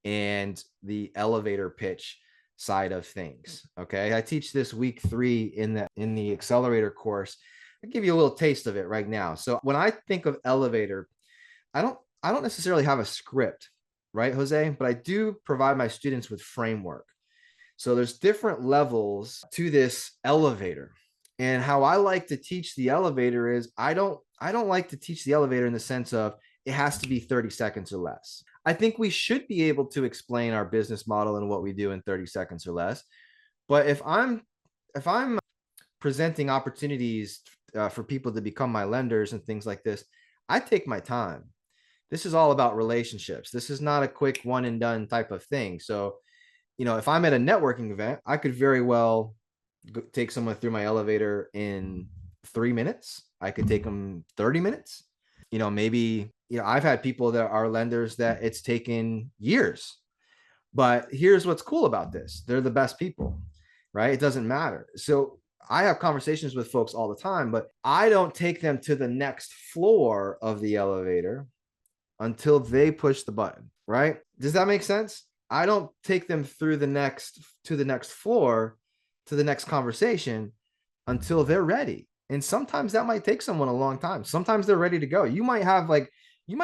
and the elevator pitch side of things. Okay. I teach this week 3 in the accelerator course. I'll give you a little taste of it right now. So when I think of elevator, I don't necessarily have a script, right, Jose? But I do provide my students with framework. So there's different levels to this elevator. And how I like to teach the elevator is I don't I don't like to teach the elevator in the sense of it has to be 30 seconds or less. I think we should be able to explain our business model and what we do in 30 seconds or less. But if I'm presenting opportunities for people to become my lenders and things like this, I take my time. This is all about relationships. This is not a quick one and done type of thing. So, if I'm at a networking event, I could very well take someone through my elevator in 3 minutes. I could take them 30 minutes. Maybe, I've had people that are lenders that it's taken years. But here's what's cool about this. They're the best people, right? It doesn't matter. So I have conversations with folks all the time, but I don't take them to the next floor of the elevator until they push the button, right? Does that make sense? I don't take them through the next floor to the next conversation until they're ready. And sometimes that might take someone a long time. Sometimes they're ready to go. You might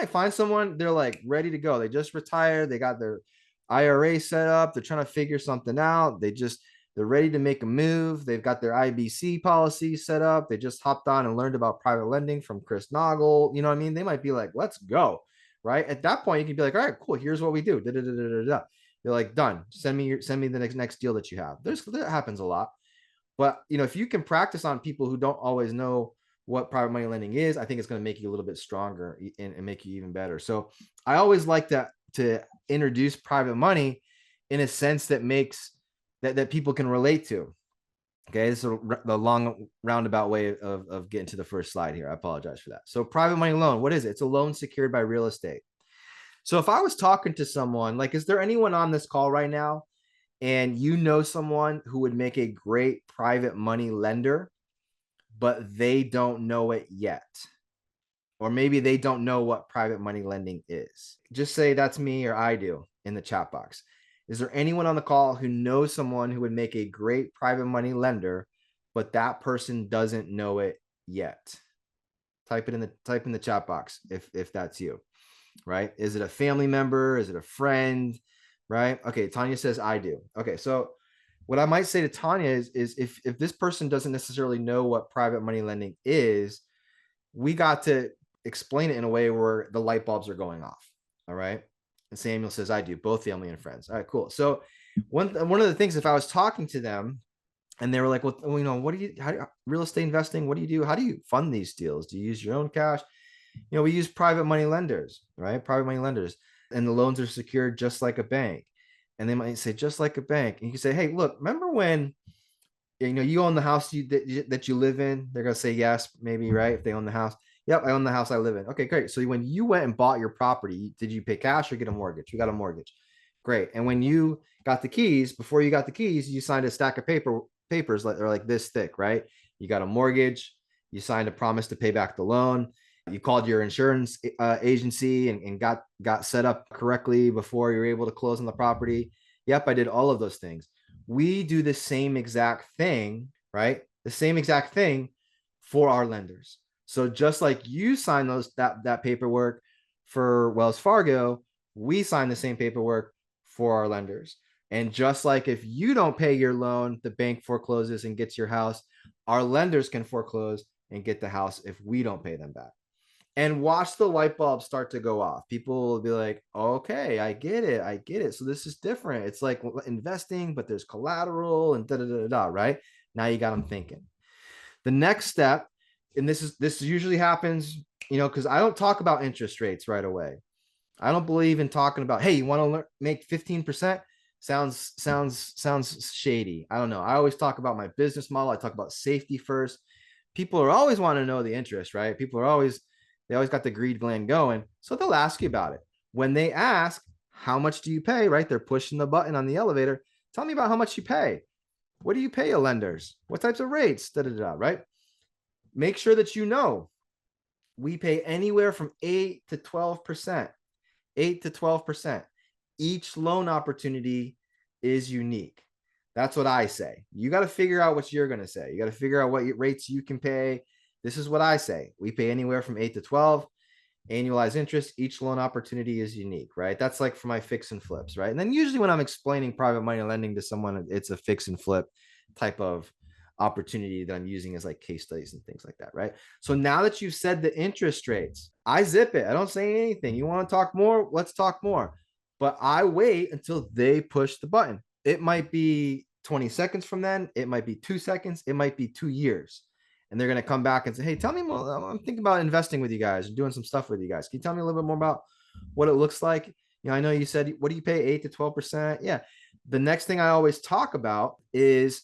find someone, they're like ready to go. They just retired. They got their IRA set up. They're trying to figure something out. They're ready to make a move. They've got their IBC policy set up. They just hopped on and learned about private lending from Chris Naugle. You know what I mean? They might be like, let's go. Right. At that point, you can be like, all right, cool. Here's what we do. You're like, done. Send me the next deal that you have. That happens a lot. But if you can practice on people who don't always know what private money lending is, I think it's going to make you a little bit stronger and make you even better. So I always like to introduce private money in a sense that makes that people can relate to. Okay, this is the long roundabout way of getting to the first slide here. I apologize for that. So private money loan, what is it? It's a loan secured by real estate. So if I was talking to someone, like, is there anyone on this call right now and someone who would make a great private money lender, but they don't know it yet? Or maybe they don't know what private money lending is. Just say that's me or I do in the chat box. Is there anyone on the call who knows someone who would make a great private money lender, but that person doesn't know it yet? Type in the chat box if that's you, right? Is it a family member? Is it a friend? Right? Okay, Tanya says I do. Okay, so what I might say to Tanya is if this person doesn't necessarily know what private money lending is, we got to explain it in a way where the light bulbs are going off. All right. And Samuel says, I do, both family and friends. All right, cool. So one of the things, if I was talking to them and they were like, well, what do you, real estate investing, what do you do? How do you fund these deals? Do you use your own cash? We use private money lenders, right? Private money lenders. And the loans are secured just like a bank. And they might say, just like a bank. And you can say, hey, look, remember when, you own the house that you live in? They're going to say yes, maybe, right? If they own the house. Yep, I own the house I live in. Okay, great. So when you went and bought your property, did you pay cash or get a mortgage? You got a mortgage. Great. And when you got the keys, before you got the keys, you signed a stack of papers that are like this thick, right? You got a mortgage. You signed a promise to pay back the loan. You called your insurance agency and got set up correctly before you were able to close on the property. Yep, I did all of those things. We do the same exact thing, right? The same exact thing for our lenders. So just like you sign that paperwork for Wells Fargo, we sign the same paperwork for our lenders. And just like if you don't pay your loan, the bank forecloses and gets your house, our lenders can foreclose and get the house if we don't pay them back. And watch the light bulbs start to go off. People will be like, okay, I get it. So this is different. It's like investing, but there's collateral and right? Now you got them thinking. The next step, and this usually happens, because I don't talk about interest rates right away. I don't believe in talking about, hey, you want to make 15%? Sounds shady. I don't know. I always talk about my business model. I talk about safety first. People are always want to know the interest, right? They always got the greed gland going. So they'll ask you about it. When they ask, how much do you pay, right? They're pushing the button on the elevator. Tell me about how much you pay. What do you pay your lenders? What types of rates? Right? Make sure that we pay anywhere from 8 to 12%. 8 to 12%. Each loan opportunity is unique. That's what I say. You got to figure out what you're going to say. You got to figure out what rates you can pay. This is what I say. We pay anywhere from 8 to 12. Annualized interest. Each loan opportunity is unique, right? That's like for my fix and flips, right? And then usually when I'm explaining private money lending to someone, it's a fix and flip type of opportunity that I'm using as like case studies and things like that, right? So now that you've said the interest rates, I zip it. I don't say anything. You want to talk more? Let's talk more. But I wait until they push the button. It might be 20 seconds from then. It might be 2 seconds. It might be 2 years. And they're going to come back and say, hey, tell me more. I'm thinking about investing with you guys and doing some stuff with you guys. Can you tell me a little bit more about what it looks like? You know, I know you said, what do you pay, 8 to 12%? Yeah. The next thing I always talk about is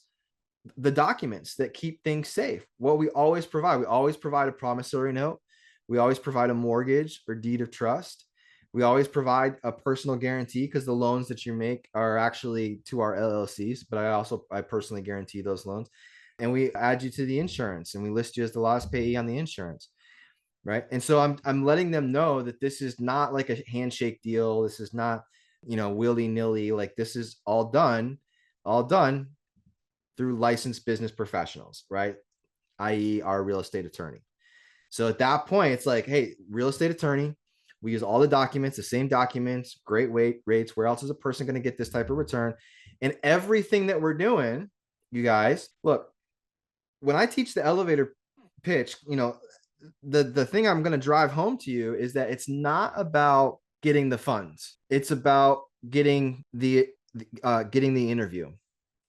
the documents that keep things safe. What we always provide a promissory note. We always provide a mortgage or deed of trust. We always provide a personal guarantee because the loans that you make are actually to our LLCs, but I personally guarantee those loans. And we add you to the insurance and we list you as the last payee on the insurance. Right. And so I'm letting them know that this is not like a handshake deal. This is not, willy-nilly. Like this is all done through licensed business professionals, right? i.e. our real estate attorney. So at that point, it's like, hey, real estate attorney, we use all the documents, the same documents, great rates. Where else is a person going to get this type of return? And everything that we're doing, you guys, look, when I teach the elevator pitch, the thing I'm going to drive home to you is that it's not about getting the funds. It's about getting the interview,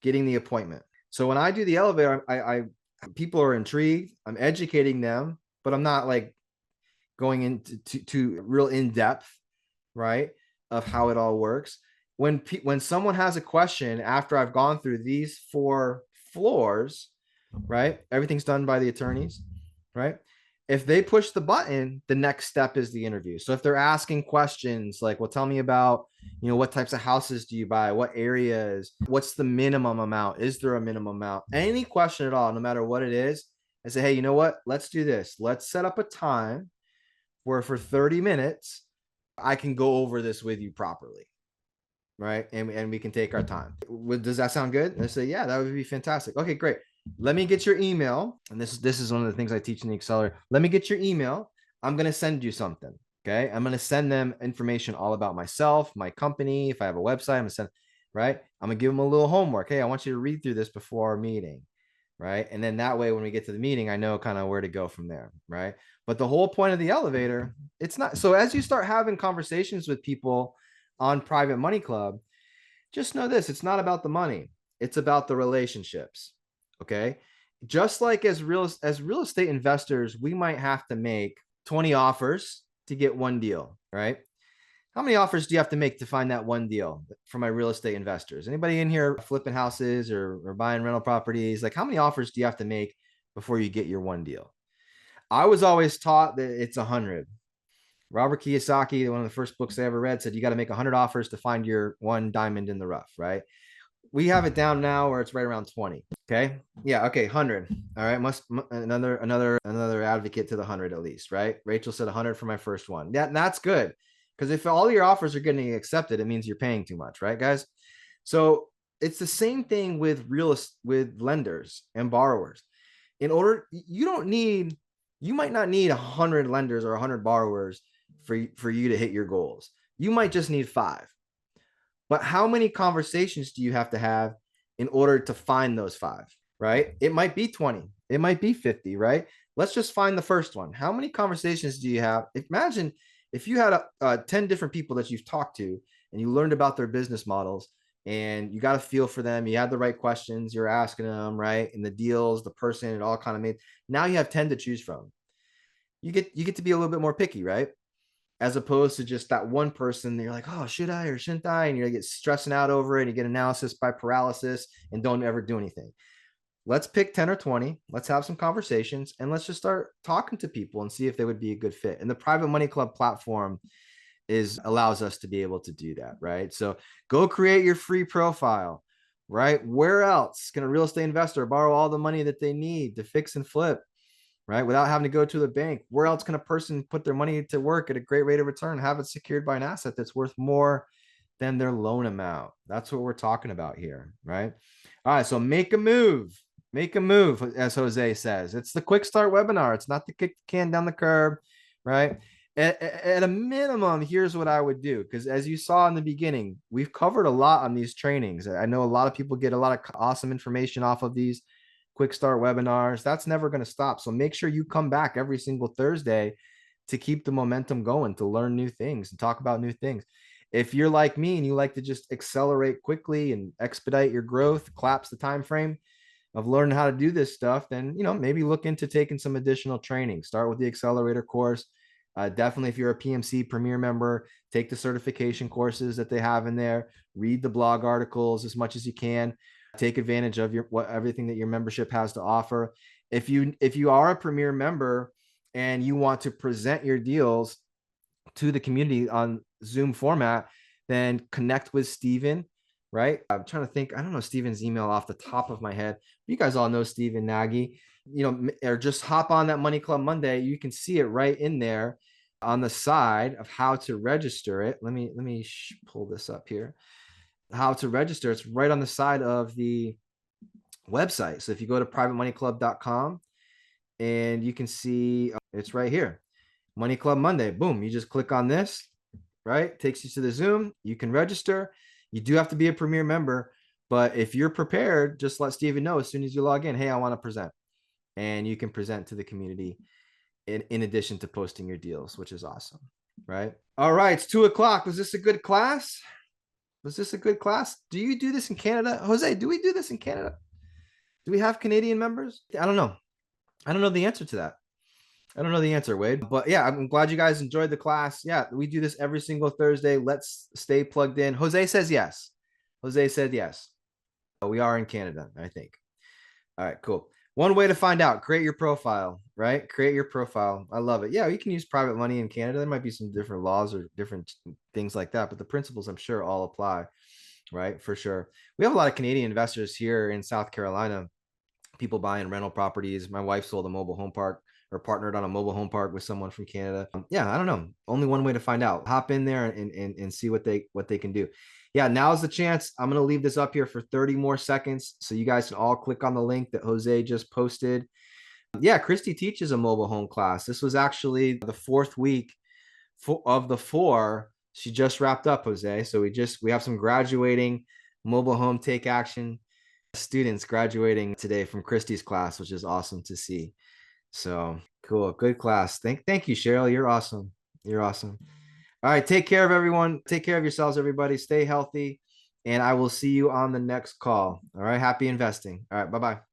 getting the appointment. So when I do the elevator, I people are intrigued. I'm educating them, but I'm not like going into to real in depth, right, of how it all works. When someone has a question after I've gone through these 4 floors, right, everything's done by the attorneys, right? If they push the button, the next step is the interview. So if they're asking questions like, well, tell me about, what types of houses do you buy? What areas? What's the minimum amount? Is there a minimum amount? Any question at all, no matter what it is, I say, hey, you know what? Let's do this. Let's set up a time where for 30 minutes, I can go over this with you properly. Right. And we can take our time. Does that sound good? And I say, yeah, that would be fantastic. Okay, great. Let me get your email. And this is one of the things I teach in the accelerator. Let me get your email. I'm going to send you something. Okay. I'm going to send them information all about myself, my company. If I have a website, I'm going to send, right. I'm going to give them a little homework. Hey, I want you to read through this before our meeting. Right. And then that way, when we get to the meeting, I know kind of where to go from there. Right. But the whole point of the elevator, it's not. So as you start having conversations with people on Private Money Club, just know this, it's not about the money. It's about the relationships. Okay. Just like as real estate investors, we might have to make 20 offers to get one deal, right? How many offers do you have to make to find that one deal for my real estate investors? Anybody in here flipping houses or buying rental properties? Like, how many offers do you have to make before you get your one deal? I was always taught that it's 100. Robert Kiyosaki, one of the first books I ever read, said you got to make 100 offers to find your one diamond in the rough, right? We have it down now where it's right around 20. Okay. Yeah. Okay. 100. All right. Another advocate to the 100 at least, right? Rachel said 100 for my first one. Yeah, that's good. Because if all your offers are getting accepted, it means you're paying too much, right, guys? So it's the same thing with lenders and borrowers. You might not need 100 lenders or 100 borrowers for you to hit your goals. You might just need 5. But how many conversations do you have to have in order to find those 5, right? It might be 20. It might be 50, right? Let's just find the first one. How many conversations do you have? Imagine if you had 10 different people that you've talked to and you learned about their business models and you got a feel for them. You had the right questions you're asking them, right? And the deals, the person, it all kind of made. Now you have 10 to choose from. You get to be a little bit more picky, right? As opposed to just that one person, you're like, oh, should I or shouldn't I? And you get stressing out over it and you get analysis by paralysis and don't ever do anything. Let's pick 10 or 20. Let's have some conversations and let's just start talking to people and see if they would be a good fit. And the Private Money Club platform allows us to be able to do that, right? So go create your free profile, right? Where else can a real estate investor borrow all the money that they need to fix and flip, right? Without having to go to the bank? Where else can a person put their money to work at a great rate of return, have it secured by an asset that's worth more than their loan amount? That's what we're talking about here, right? All right, so make a move, as Jose says. It's the quick start webinar. It's not to kick the can down the curb, right? At a minimum, here's what I would do, because as you saw in the beginning, we've covered a lot on these trainings. I know a lot of people get a lot of awesome information off of these quick start webinars. That's never going to stop. So make sure you come back every single Thursday to keep the momentum going, to learn new things and talk about new things. If you're like me and you like to just accelerate quickly and expedite your growth, collapse the time frame of learning how to do this stuff, then maybe look into taking some additional training. Start with the accelerator course. Definitely, if you're a PMC Premier member, take the certification courses that they have in there. Read the blog articles as much as you can. Take advantage of everything that your membership has to offer. If you are a Premier member and you want to present your deals to the community on Zoom format, then connect with Steven, right? I'm trying to think. I don't know Steven's email off the top of my head. You guys all know Steven Nagy, or just hop on that Money Club Monday. You can see it right in there on the side of how to register it. Let me pull this up here. How to register. It's right on the side of the website. So if you go to privatemoneyclub.com and you can see it's right here. Money Club Monday. Boom. You just click on this, right? Takes you to the Zoom. You can register. You do have to be a Premier member, but if you're prepared, just let Steven know as soon as you log in, hey, I want to present. And you can present to the community in addition to posting your deals, which is awesome, right? All right, it's 2:00. Was this a good class? Was this a good class? Do you do this in Canada? Jose, do we do this in Canada? Do we have Canadian members? I don't know. I don't know the answer to that. I don't know the answer, Wade. But yeah, I'm glad you guys enjoyed the class. Yeah, we do this every single Thursday. Let's stay plugged in. Jose says yes. Jose said yes. We are in Canada, I think. All right, cool. One way to find out, create your profile, right? Create your profile. I love it. Yeah, you can use private money in Canada. There might be some different laws or different things like that, but the principles I'm sure all apply, right? For sure. We have a lot of Canadian investors here in South Carolina, people buying rental properties. My wife sold a mobile home park or partnered on a mobile home park with someone from Canada. Yeah, I don't know. Only one way to find out. Hop in there and see what they can do. Yeah, now's the chance. I'm going to leave this up here for 30 more seconds so you guys can all click on the link that Jose just posted. Yeah, Christy teaches a mobile home class. This was actually the 4th week of the 4. She just wrapped up, Jose. So we have some graduating mobile home take action students graduating today from Christy's class, which is awesome to see. So cool. Good class. Thank you, Cheryl. You're awesome. You're awesome. All right. Take care of everyone. Take care of yourselves, everybody. Stay healthy. And I will see you on the next call. All right. Happy investing. All right. Bye-bye.